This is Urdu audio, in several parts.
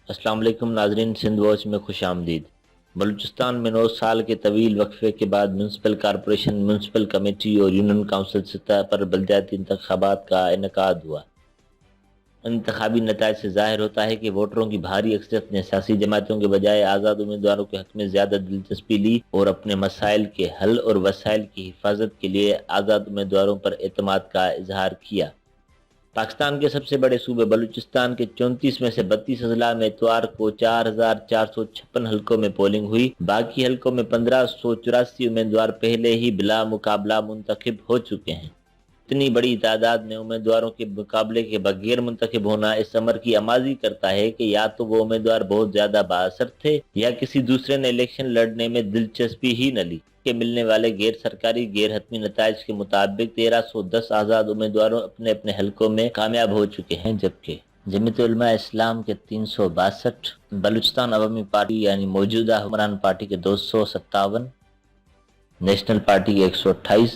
السلام علیکم ناظرین، سندھ واچ میں خوش آمدید۔ بلوچستان میں 9 سال کے طویل وقفے کے بعد میونسپل کارپوریشن، میونسپل کمیٹی اور یونین کونسل سطح پر بلدیاتی انتخابات کا انعقاد ہوا۔ انتخابی نتائج سے ظاہر ہوتا ہے کہ ووٹروں کی بھاری اکثریت نے سیاسی جماعتوں کے بجائے آزاد امیدواروں کے حق میں زیادہ دلچسپی لی اور اپنے مسائل کے حل اور وسائل کی حفاظت کے لیے آزاد امیدواروں پر اعتماد کا اظہار کیا۔ پاکستان کے سب سے بڑے صوبے بلوچستان کے 34 میں سے 32 اضلاع میں اتوار کو 4456 حلقوں میں پولنگ ہوئی۔ باقی حلقوں میں 1584 امیدوار پہلے ہی بلا مقابلہ منتخب ہو چکے ہیں۔ اتنی بڑی تعداد میں امیدواروں کے مقابلے کے بغیر منتخب ہونا اس امر کی آماجی کرتا ہے کہ یا تو وہ امیدوار بہت زیادہ بااثر تھے یا کسی دوسرے نے الیکشن لڑنے میں دلچسپی ہی نہ لی۔ کے ملنے والے غیر سرکاری غیر حتمی نتائج کے مطابق 1310 آزاد امیدواروں اپنے اپنے حلقوں میں کامیاب ہو چکے ہیں، جبکہ جمعیت علماء اسلام کے 362، بلوچستان عوامی پارٹی یعنی موجودہ حکمران پارٹی کے 257، نیشنل پارٹی کے 128،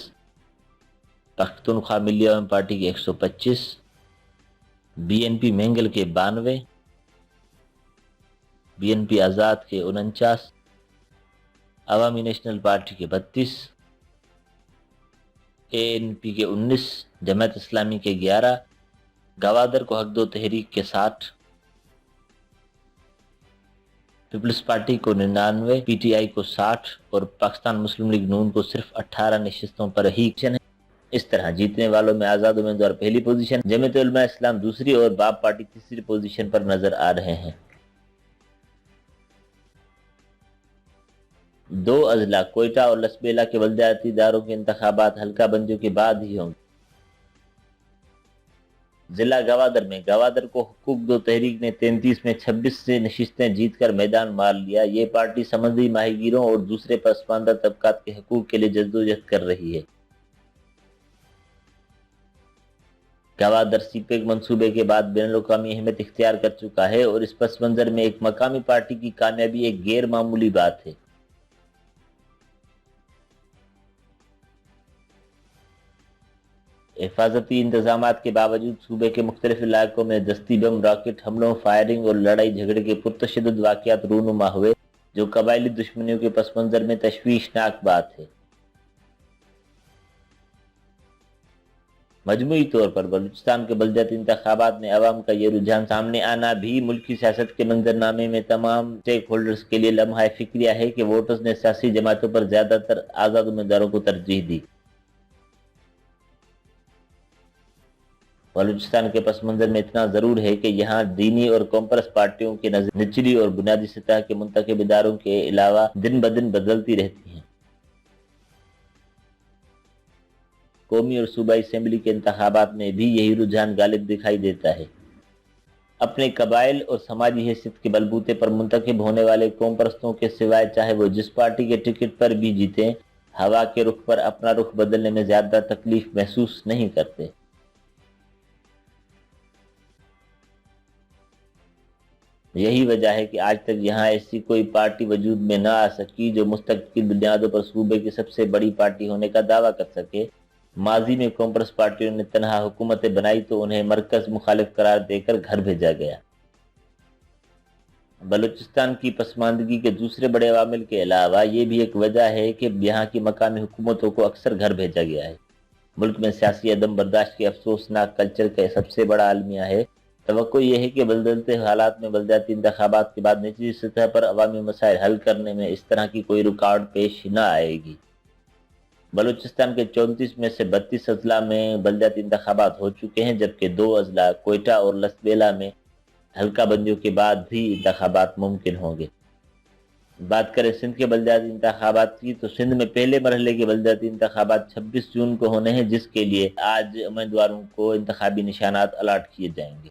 پختونخوا ملی عوامی پارٹی کے 125، بی این پی مینگل کے 92، بی این پی آزاد کے 49، عوامی نیشنل پارٹی کے 32، اے این پی کے 19، جماعت اسلامی کے 11، گوادر کو حق دو تحریک کے 60، پیپلز پارٹی کو 99، پی ٹی آئی کو 60 اور پاکستان مسلم لیگ نون کو صرف 18 نشستوں پر ہی ہے۔ اس طرح جیتنے والوں میں آزاد امیدوار پہلی پوزیشن، جمعیت علماء اسلام دوسری اور باب پارٹی تیسری پوزیشن پر نظر آ رہے ہیں۔ 2 اضلاع کوئٹہ اور لسبیلا کے بلدیاتی اداروں کے انتخابات حلقہ بندیوں کے بعد ہی ہوں گے۔ ضلع گوادر میں گوادر کو حقوق دو تحریک نے 33 میں 26 سے نشستیں جیت کر میدان مار لیا۔ یہ پارٹی سمندری ماہی گیروں اور دوسرے پسماندہ طبقات کے حقوق کے لیے جدوجہد کر رہی ہے۔ گوادر سی پیک منصوبے کے بعد بین الاقوامی اہمیت اختیار کر چکا ہے اور اس پس منظر میں ایک مقامی پارٹی کی کامیابی ایک غیر معمولی بات ہے۔ حفاظتی انتظامات کے باوجود صوبے کے مختلف علاقوں میں دستی بم، راکٹ حملوں، فائرنگ اور لڑائی جھگڑے کے پرتشدد واقعات رونما ہوئے، جو قبائلی دشمنیوں کے پس منظر میں تشویشناک بات ہے۔ مجموعی طور پر بلوچستان کے بلدیاتی انتخابات میں عوام کا یہ رجحان سامنے آنا بھی ملکی سیاست کے منظرنامے میں تمام سٹیک ہولڈرز کے لیے لمحہ فکریہ ہے کہ ووٹرز نے سیاسی جماعتوں پر زیادہ تر آزاد امیدواروں کو ترجیح دی۔ بلوچستان کے پس منظر میں اتنا ضرور ہے کہ یہاں دینی اور کمپرس پارٹیوں کی نظر نچلی اور بنیادی سطح کے منتخب اداروں کے علاوہ دن بدن بدلتی رہتی ہیں۔ قومی اور صوبائی اسمبلی کے انتخابات میں بھی یہی رجحان غالب دکھائی دیتا ہے۔ اپنے قبائل اور سماجی حیثیت کے بلبوتے پر منتخب ہونے والے قوم پرستوں کے سوائے چاہے وہ جس پارٹی کے ٹکٹ پر بھی جیتیں، ہوا کے رخ پر اپنا رخ بدلنے میں زیادہ تکلیف محسوس نہیں کرتے۔ یہی وجہ ہے کہ آج تک یہاں ایسی کوئی پارٹی وجود میں نہ آ سکی جو مستقل بنیادوں پر صوبے کی سب سے بڑی پارٹی ہونے کا دعویٰ کر سکے۔ ماضی میں کانگریس پارٹیوں نے تنہا حکومتیں بنائی تو انہیں مرکز مخالف قرار دے کر گھر بھیجا گیا۔ بلوچستان کی پسماندگی کے دوسرے بڑے عوامل کے علاوہ یہ بھی ایک وجہ ہے کہ یہاں کی مقامی حکومتوں کو اکثر گھر بھیجا گیا ہے۔ ملک میں سیاسی عدم برداشت کے افسوسناک کلچر کا سب سے بڑا المیہ ہے۔ توقع یہ ہے کہ بدلتے حالات میں بلدیاتی انتخابات کے بعد نچلی سطح پر عوامی مسائل حل کرنے میں اس طرح کی کوئی رکاوٹ پیش نہ آئے گی۔ بلوچستان کے 34 میں سے 32 اضلاع میں بلدیاتی انتخابات ہو چکے ہیں، جبکہ 2 اضلاع کوئٹہ اور لسبیلا میں حلقہ بندیوں کے بعد بھی انتخابات ممکن ہوں گے۔ بات کریں سندھ کے بلدیاتی انتخابات کی تو سندھ میں پہلے مرحلے کے بلدیاتی انتخابات 26 جون کو ہونے ہیں، جس کے لیے آج امیدواروں کو انتخابی نشانات الاٹ کیے جائیں گے۔